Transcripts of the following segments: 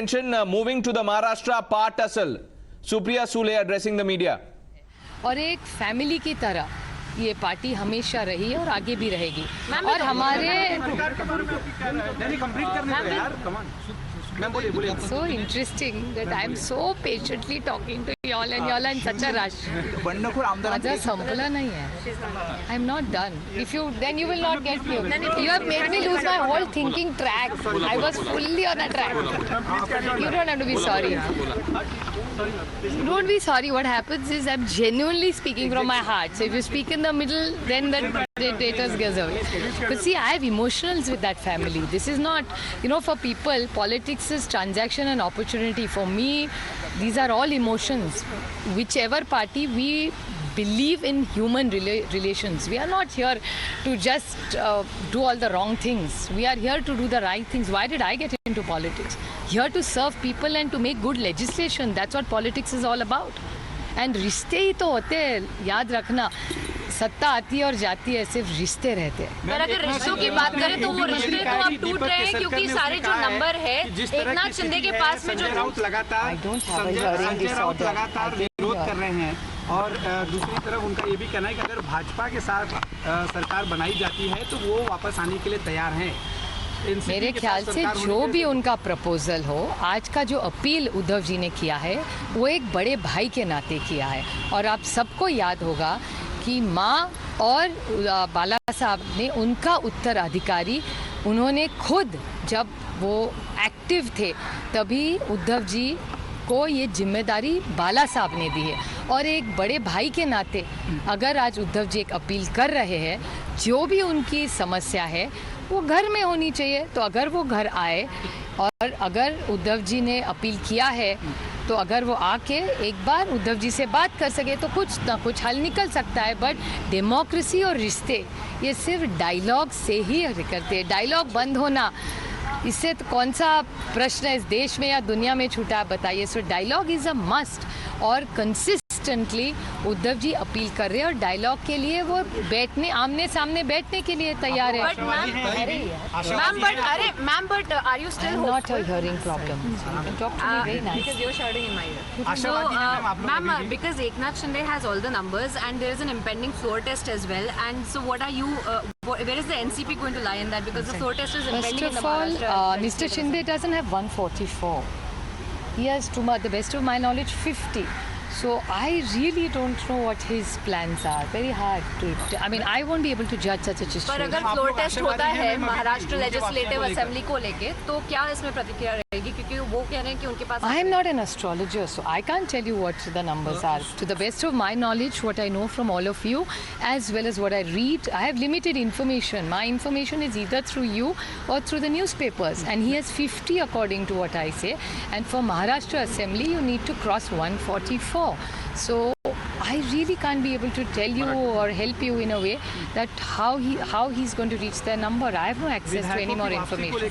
attention. Moving to the Maharashtra part asal. Supriya Sule addressing the media. और एक family की तरह ये पार्टी हमेशा रही है और आगे भी रहेगी। और हमारे so interesting that I am so patiently talking to y'all and y'all are in such a rush. माझा संपला नहीं है. I am not done. If you then you will not get me. You have made me lose my whole thinking track. I was fully on a track. You don't have to be sorry. Don't be sorry. What happens is I'm genuinely speaking from my heart. So if you speak in the middle, then the dictators gives away. But see, I have emotionals with that family. This is not, for people, politics is transaction and opportunity. For me, these are all emotions. Whichever party, we believe in human relations. We are not here to just do all the wrong things. We are here to do the right things. Why did I get into politics? Here to serve people and to make good legislation. That's what politics is all about. And रिश्ते ही तो होते हैं, याद रखना. सत्ता आती है और जाती है, सिर्फ रिश्ते रहते हैं। पर अगर रिश्तों की बात करें तो वो रिश्ते तो अब टूट रहे हैं क्योंकि सारे जो नंबर है एकनाथ शिंदे के पास में जो लगातार विरोध कर रहे हैं और दूसरी तरफ उनका ये भी कहना है कि अगर भाजपा के साथ सरकार बनाई जाती है तो वो वापस आने के लिए तैयार हैं। मेरे ख्याल से जो भी उनका प्रपोजल हो, आज का जो अपील उद्धव जी ने किया है वो एक बड़े भाई के नाते किया है। और आप सबको याद होगा कि माँ और बाला साहब ने उनका उत्तराधिकारी, उन्होंने खुद जब वो एक्टिव थे तभी उद्धव जी को ये जिम्मेदारी बाला साहब ने दी है। और एक बड़े भाई के नाते अगर आज उद्धव जी एक अपील कर रहे हैं, जो भी उनकी समस्या है वो घर में होनी चाहिए, तो अगर वो घर आए और अगर उद्धव जी ने अपील किया है तो अगर वो आके एक बार उद्धव जी से बात कर सके तो कुछ ना कुछ हल निकल सकता है। बट डेमोक्रेसी और रिश्ते ये सिर्फ डायलॉग से ही करते हैं। डायलॉग बंद होना, इससे तो कौन सा प्रश्न इस देश में या दुनिया में छूटा है बताइए। So dialogue is a must और कंसिस्टेंटली उद्धव जी अपील कर रहे हैं और डायलॉग के लिए वो बैठने आमने सामने बैठने के लिए तैयार है। Ma'am but are you still not a hearing problem, talk to me very nice, because you're shouting in my ear. So ma'am, because Eknath Shinde has all the numbers and there is an impending floor test as well, and so what are you where is the NCP going to lie in that, because the floor test is impending in the Maharashtra. First of all, Mr. Shinde doesn't have 144. He has, to the best of my knowledge, 50. So I really don't know what his plans are. Very hard to. I mean, I won't be able to judge such a situation. पर अगर floor taste होता है Maharashtra legislative assembly को लेके तो क्या इसमें प्रतिक्रिया रहेगी, क्योंकि वो कह रहे हैं कि उनके pass I am not an astrologer, so I can't tell you what the numbers are. To the best of my knowledge, what I know from all of you, as well as what I read, I have limited information. My information is either through you or through the newspapers, and he has 50 according to what I say. And for Maharashtra Assembly, you need to cross 144. So I really can't be able to tell you or help you in a way that how he's going to reach their number. I have no access to any more information.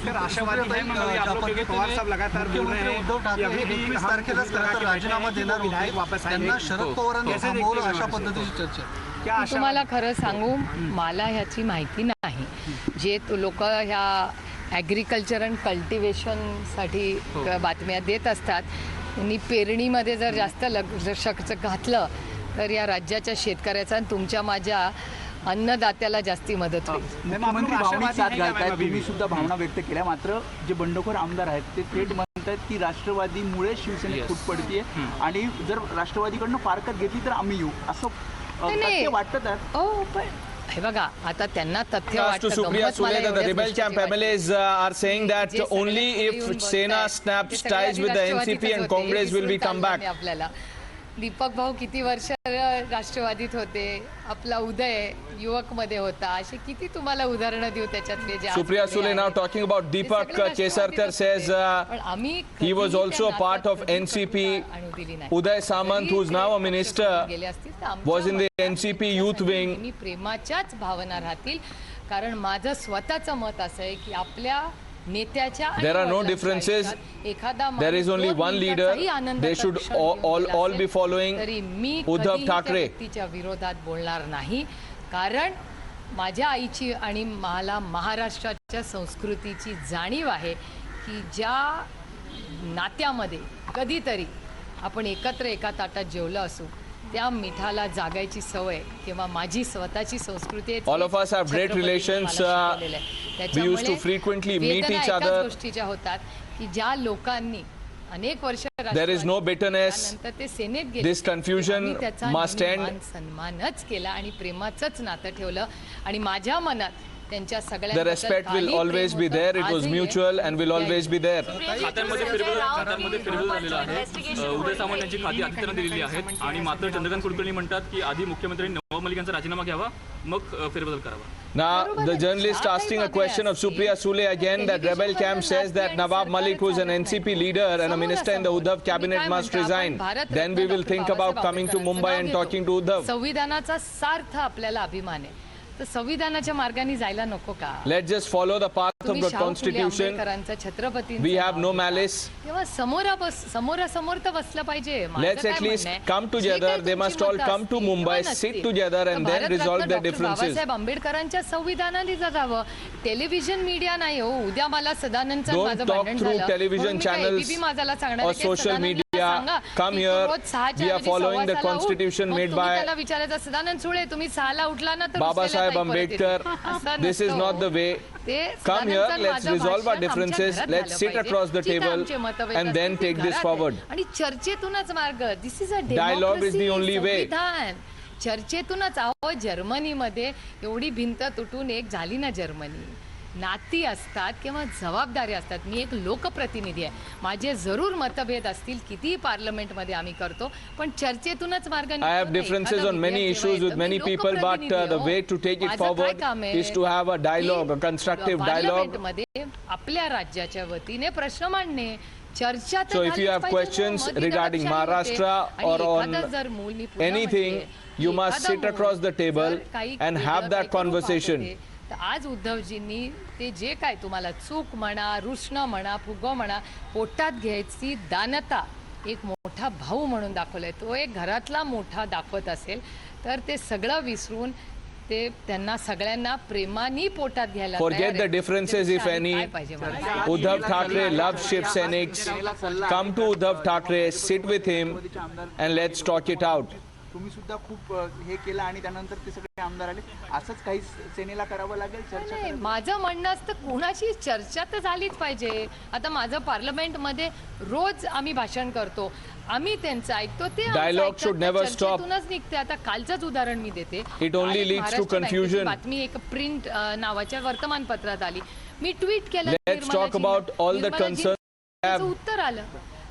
तुम्हाला खरं सांगू, मला ह्याची माहिती नाही. जे लोक ह्या ॲग्रिकल्चर अँड कल्टिवेशनसाठी बातम्या देत असतात, त्यांनी पेरणीमध्ये जर जास्त लक्ष घातलं तर या राज्याच्या शेतकऱ्याचा आणि तुमच्या माझ्या अन्नदात्याला जास्ती मदत होईल. तुम्ही सुद्धा भावना व्यक्त केल्या, मात्र जे बंडखोर आमदार आहेत ते थेट म्हणतात की राष्ट्रवादीमुळे शिवसेनेत फूट पडतीये आणि जर राष्ट्रवादीकडनं फारकत घेतली तर आम्ही येऊ असं वाटतं. पण हे बघा, आता त्यांना तथ्य वाटतं. Supriya Sule, the rebel camp MLAs are saying that only if Sena snaps ties with the NCP and Congress will we come back. आपल्याला दीपक भाऊ किती वर्ष राष्ट्रवादीत होते, आपला उदय युवक मध्ये होता, असे किती तुम्हाला उदाहरणं देऊ त्याच्यातले जे. Supriya Sule now talking about Deepak Kesarkar says he was also a part of NCP. Uday Samant, who is now a minister, was in the NCP youth wing. मी प्रेमाच्याच भावना राहतील, कारण माझं स्वतःचं मत असं आहे की आपल्या There are no differences. There is only one leader. They should all be following Uddhav Thackeray. विरोधात बोलणार नाही, कारण माझ्या आईची आणि मला महाराष्ट्राच्या संस्कृतीची जाणीव आहे की ज्या नात्यामध्ये कधीतरी आपण एकत्र एका ताटात जेवलं असू, त्या मिठाला जागायची सवय किंवा माझी स्वतःची संस्कृती आहे. All of us have great छत्रपतींनी relations. मला शिकवलेलं आहे. We used to त्याच्यामुळे frequently meet वेदना each एकाच other. गोष्टीच्या होतात की ज्या लोकांनी अनेक वर्ष There is no bitterness. त्यानंतर ते सेनेत गेले. This confusion आम्ही त्याचा must end. मान सन्मानच केला आणि प्रेमाचंच नातं ठेवलं आणि माझ्या मनात त्यांच्या The सगळ्यांबद्दल respect will काही always प्रेम be there. होतं. It was आजही आहे. mutual and will always be there. खात्यांमध्ये फेरबदल झालेला आहे. उदय सामंत यांची खाती आदित्यनं दिलेली आहेत आणि मात्र चंद्रकांत कुलकर्णी म्हणतात की आधी मुख्यमंत्र्यांनी नवाब मलिक यांचा राजीनामा घ्यावा, मग फेरबदल करावा. Now, the journalist asking a question of Supriya Sule again that rebel camp says that Nawab Malik, who is an NCP leader and a minister in the Uddhav cabinet, must resign. Then we will think about coming to Mumbai and talking to Uddhav. संविधानाचा सार्थ आपल्याला अभिमान आहे, तर संविधानाच्या मार्गाने जायला नको का? Let's just follow the path of तुम्ही the Shahu Phule constitution. आंबेडकरांचं, छत्रपतींचं We have no now malice. तेव्हा समोरासमोर तर बसलं पाहिजे. माझं Let's काय at least म्हणणं आहे, come जे together. काही They तुमची must all मतं come to असतील Mumbai, किंवा sit नसतील, together and तर then Bharat Ratna resolve their doctor differences. Babasaheb आंबेडकरांच्या संविधानाने जगावं. टेलिव्हिजन मीडिया नाही हो. उद्या मला सदानंदचं Don't माझं talk भांडण through झालं, television म्हणून मी काय channels ABP माझाला सांगणार or आहे की social सदानंदला media. सांगा Come की here. तो रोज 6च्या We are ऐवजी following the 6:15 constitution मग made तुम्ही by त्याला विचारायचं, सदानंद सुळे तुम्ही 6ला उठला ना तर Babasaheb उचलायला ताई परत Ambedkar. येते. असं This is नसतं not हो. the way. ते Come here, सदानंदचं let's माझं resolve our भाषण differences. आमच्या Let's घरात sit झालं across the पाहिजे. ठीक आहे, table आमचे मतभेद and then असतील, take ते this घरात forward. आहे. आणि चर्चेतूनच मार्ग. This is a Dialogue is the only way. संविधान चर्चेतूनच. अहो जर्मनीमध्ये एवढी भिंत तुटून एक झाली ना जर्मनी. नाती असतात किंवा जबाबदारी असतात. मी एक लोकप्रतिनिधी आहे, माझे जरूर मतभेद असतील, कितीही पार्लमेंटमध्ये आम्ही करतो, पण चर्चेतूनच मार्ग निघतो. I have differences एखादा on many विद्यार्थी issues with जेव्हा many येतं, मी people, but लोकप्रतिनिधी the आहे, way to take it माझं काय forward काम आहे is to have a dialogue, a की constructive dialogue. पार्लमेंटमध्ये आपल्या राज्याच्या वतीने प्रश्न मांडणे, चर्चा तर So if you झालीच have पाहिजे ना, questions मग ती regarding दडपशाही होते. Maharashtra आणि or on एखादं जर मूल, मी पुन्हा anything, म्हणते, you must एखादं sit मूल across the table जर काही and वेगळं have that काही करू conversation. पाहत असेल, तर आज उद्धवजींनी ते जे काय तुम्हाला चूक म्हणा, रुष्ण म्हणा, फुगो म्हणा, पोटात घ्यायची दानता एक मोठा भाऊ म्हणून दाखवलाय. तो एक घरातला मोठा दाखवत असेल तर ते सगळं विसरून ते त्यांना सगळ्यांना प्रेमाने पोटात घ्यायला Forget तयार the आहेत. differences, if काय any. पाहिजे मला? Uddhav Thackeray loves Shiv Sainiks. Come to Uddhav Thackeray, sit with him and let's talk it out. तुम्ही सुद्धा खूप हे केलं आणि त्यानंतर ते सगळे आमदार आले. असंच काही सेनेला करावं लागेल, चर्चा नाही, माझं म्हणणं असतं कोणाची चर्चा तर झालीच पाहिजे. आता माझं पार्लमेंटमध्ये रोज आम्ही भाषण करतो, आम्ही त्यांचं ऐकतो, ते आमचं Dialogue ऐकतात, should त्या never stop. चर्चेतूनच निघते. आता कालचंच उदाहरण मी देते. It only आज leads to महाराष्ट्र confusion. बँकेची बातमी एक प्रिंट नावाच्या वर्तमानपत्रात आली. मी ट्विट केलं, Let's talk about all the concerns we have. उत्तर आलं.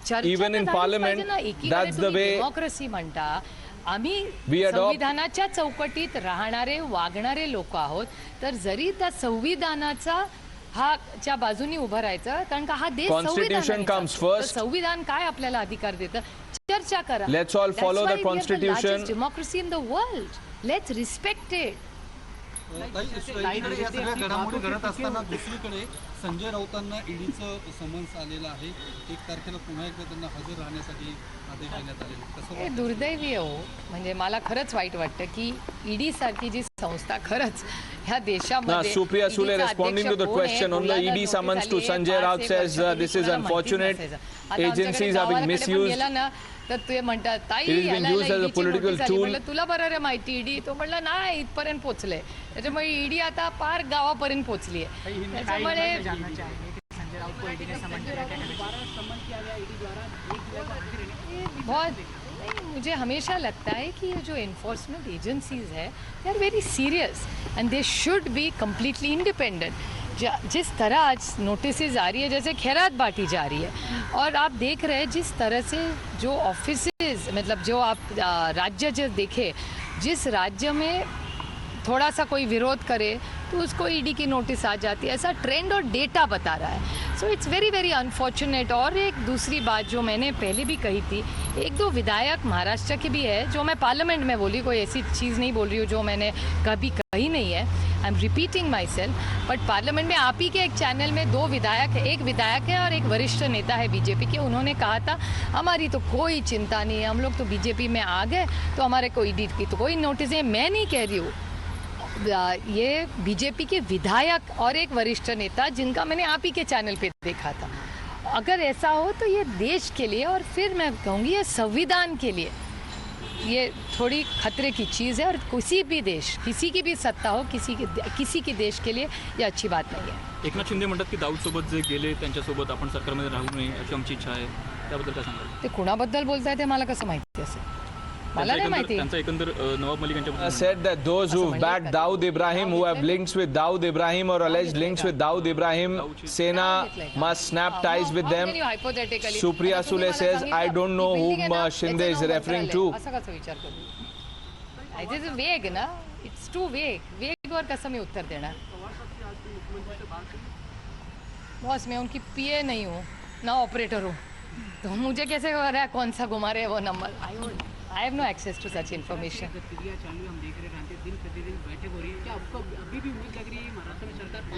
चर्चा Even तर in झालीच parliament, पाहिजे ना. एकीकडे that's the तुम्ही way डेमोक्रेसी म्हणता, आम्ही we adopt. संविधानाच्या चौकटीत राहणारे वागणारे लोक आहोत, तर जरी त्या संविधानाचा हा च्या बाजूनी उभं राहायचं, कारण का हा देश Constitution संविधानाने comes चालतो. तर first. संविधान काय आपल्याला अधिकार देतं, चर्चा करा. Let's all follow the Constitution. Democracy in the world. Let's respect it. इकडे या सगळ्या घडामोडी घडत असताना दुसरीकडे संजय राऊतांना ईडीचं समन्स आलेलं आहे. 1 तारखेला पुन्हा एकदा त्यांना हजर राहण्यासाठी आदेश देण्यात आलेले. कसं हे दुर्दैवी हो. म्हणजे मला खरंच वाईट वाटतं की ईडी सारखी जी संस्था खरंच ह्या Now, देशामध्ये Supriya Sule ईडीचा responding to अध्यक्ष the कोण आहे, question on the मुलांना ED नोटीस summons to आली आहे, Sanjay 5 Raut एक says वर्षापूर्वी this is कोणाला माहितीच unfortunate. नसायचं. आता आमच्याकडे Agencies are being गावाकडे पण misused. गेला ना, तर ते म्हणतात ताई It is being याला used as a ED ची political नोटीस आली. tool. म्हणलं तुला बरं रे माहिती ईडी. तो म्हणला नाही, इथपर्यंत पोहोचलंय. त्याच्यामुळे ईडी आता पार गावापर्यंत पोहोचली आहे. त्याच्यामुळे बहुत नहीं, मुझे हमेशा लगता है कि ये जो इन्फोर्समेंट एजेंसीज है they are very serious and they should be completely independent. जिस तरह आज नोटिसेज आ रही है, जैसे खैरात बांटी जा रही है, और आप देख रहे हैं जिस तरह से जो ऑफिसेज, मतलब जो आप राज्य जो देखे, जिस राज्य में थोड़ा सा कोई विरोध करे तो उसको ईडी की नोटिस आ जाती है. ऐसा ट्रेंड और डेटा बता रहा है. So it's very very unfortunate. और एक दूसरी बात जो मैंने पहले भी कही थी, 1-2 विधायक महाराष्ट्र के भी है जो मैं पार्लियामेंट में बोली, कोई ऐसी चीज़ नहीं बोल रही हूँ जो मैंने कभी कही नहीं है. I am repeating my self. But parliament में आप ही के एक चैनल में 2 विधायक है, एक विधायक है और एक वरिष्ठ नेता है बीजेपी के. उन्होंने कहा था हमारी तो कोई चिंता नहीं है, हम लोग तो बीजेपी में आ गए तो हमारे को ईडी की तो कोई नोटिस है. मैं नहीं कह रही हूँ, ये बीजेपी के विधायक और एक वरिष्ठ नेता जिनका मैंने आप ही के चैनल पे देखा था, अगर ऐसा हो तो ये देश के लिए, और फिर मैं कहूँगी ये संविधान के लिए, ये थोड़ी खतरे की चीज़ है। और किसी भी देश, किसी की भी सत्ता हो, किसी के देश के लिए ये अच्छी बात नहीं है। एकनाथ शिंदे म्हणतात की दाऊदसोबत जे गेले त्यांच्यासोबत आपण सरकारमध्ये राहू नये अशी आमची इच्छा आहे, त्याबद्दल काय सांगाल? ते कुणाबद्दल बोलताय ते मला कसं माहिती असेल? मला नाही माहिती. त्यांचा एकंदर नवाब मलिक यांच्या said that those who backed Dawood Ibrahim, who have links with Dawood Ibrahim or alleged links with Dawood Ibrahim, Sena must snap ties with them. Supriya Sule says, I don't know whom Shinde is referring to. असं कसं विचार करू? It is vague ना, it's too vague. Vague वर कसं मी उत्तर देणार? Boss, मैं उनकी पीए नहीं हूँ ना ऑपरेटर हूँ, तो मुझे कैसे हो रहा है कौन सा घुमा रहे हैं वो number? I have no access to such information.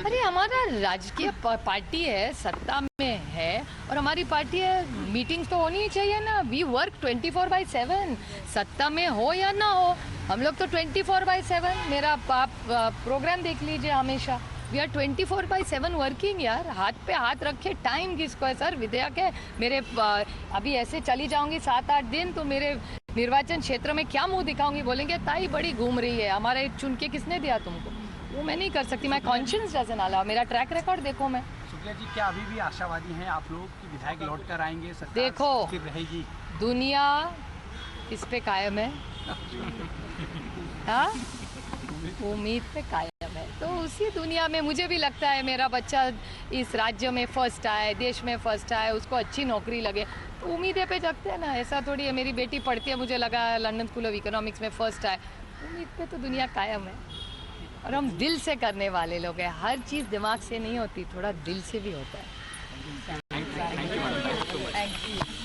अरे हमारा राजकीय पार्टी है, सत्ता में है, और हमारी पार्टी है, मीटिंग्स तो होनी ही चाहिए ना। वी वर्क 24/7, सत्ता में हो या ना हो, हम लोग तो 24/7। मेरा आप प्रोग्राम देख लीजिए हमेशा, वी आर 24/7 वर्किंग यार। हाथ पे हाथ रखे, टाइम किसको है सर? विधेयक है मेरे, अभी ऐसे चली जाऊंगी 7-8 दिन तो मेरे निर्वाचन क्षेत्र में क्या मुंह दिखाऊंगी? बोलेंगे ताई बड़ी घूम रही है, हमारे चुन के किसने दिया तुमको? वो मैं नहीं कर सकती। माय कॉन्शियंस डजंट अलाउ। मेरा ट्रैक रिकॉर्ड देखो। मैं शुक्ला जी, क्या अभी भी आशावादी हैं आप लोग कि विधायक लौट कर आएंगे, सरकार देखो, स्थिर रहेगी? दुनिया इस पे कायम है, हाँ, उम्मीद पे कायम है। तो उसी दुनिया में मुझे भी लगता है मेरा बच्चा इस राज्य में फर्स्ट आए, देश में फर्स्ट आए, उसको अच्छी नौकरी लगे, तो उम्मीदें पे जगते हैं ना। ऐसा थोड़ी है मेरी बेटी पढ़ती है, मुझे लगा लंदन स्कूल ऑफ इकोनॉमिक्स में फर्स्ट आए, उम्मीद पे तो दुनिया कायम है। और हम दिल से करने वाले लोग हैं, हर चीज़ दिमाग से नहीं होती, थोड़ा दिल से भी होता है। Thank you.